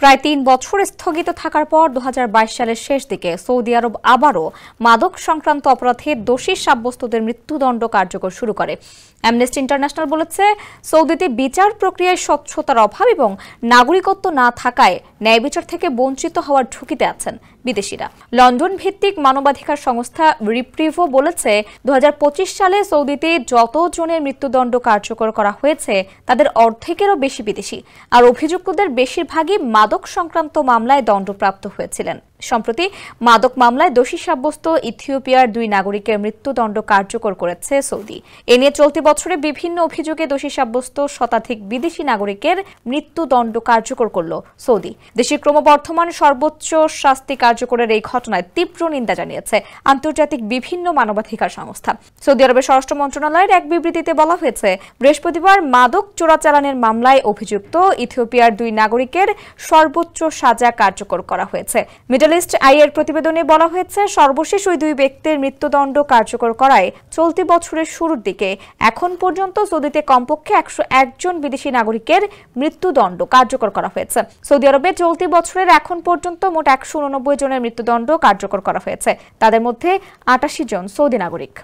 প্রায় ৩ বছর স্থগিত থাকার পর ২০২২ সালের শেষ দিকে সৌদি আরব আবারও মাদক সংক্রান্ত অপরাধে দোষী সাব্যস্তদের মৃত্যুদণ্ড কার্যকর শুরু করে। অ্যামনেস্টি ইন্টারন্যাশনাল বলেছে, সৌদিতে বিচার প্রক্রিয়ায় স্বচ্ছতার অভাব এবং নাগরিকত্ব না থাকায় ন্যায় বিচার থেকে বঞ্চিত হওয়ার ঝুঁকিতে আছেন বিদেশিরা। লন্ডন ভিত্তিক মানবাধিকার সংস্থা রিপ্রিভো বলেছে, ২০২৫ সালে সৌদিতে যতজনের মৃত্যুদণ্ড কার্যকর করা হয়েছে তাদের অর্ধেকেরও বেশি বিদেশি, আর অভিযুক্তদের বেশিরভাগই মাদক সংক্রান্ত মামলায় দণ্ডপ্রাপ্ত হয়েছিলেন। সম্প্রতি মাদক মামলায় দোষী সাব্যস্ত ইথিওপিয়ার ২ নাগরিকের মৃত্যুদণ্ড কার্যকর করেছে সৌদি। এ নিয়ে চলতি বছরে বিভিন্ন অভিযোগে দোষী সাব্যস্ত শতাধিক বিদেশি নাগরিকের মৃত্যুদণ্ড কার্যকর করল সৌদি। দেশের ক্রমবর্ধমান সর্বোচ্চ শাস্তি কার্যকরের এই ঘটনায় তীব্র নিন্দা জানিয়েছে আন্তর্জাতিক বিভিন্ন মানবাধিকার সংস্থা। সৌদি আরবের স্বরাষ্ট্র মন্ত্রণালয়ের এক বিবৃতিতে বলা হয়েছে, বৃহস্পতিবার মাদক চোরাচালানের মামলায় অভিযুক্ত ইথিওপিয়ার ২ নাগরিকের সর্বোচ্চ সাজা কার্যকর করা হয়েছে। মিডল ইস্ট আই এর প্রতিবেদনে বলা হয়েছে, সর্বশেষ ওই ২ ব্যক্তির মৃত্যুদণ্ড কার্যকর করায় চলতি বছরের শুরুর দিকে এখন পর্যন্ত সৌদিতে কমপক্ষে ১০১ জন বিদেশি নাগরিকের মৃত্যুদণ্ড কার্যকর করা হয়েছে। সৌদি আরবে চলতি বছরের এখন পর্যন্ত মোট ১৮৯ জনের মৃত্যুদণ্ড কার্যকর করা হয়েছে। তাদের মধ্যে ৮৮ জন সৌদি নাগরিক।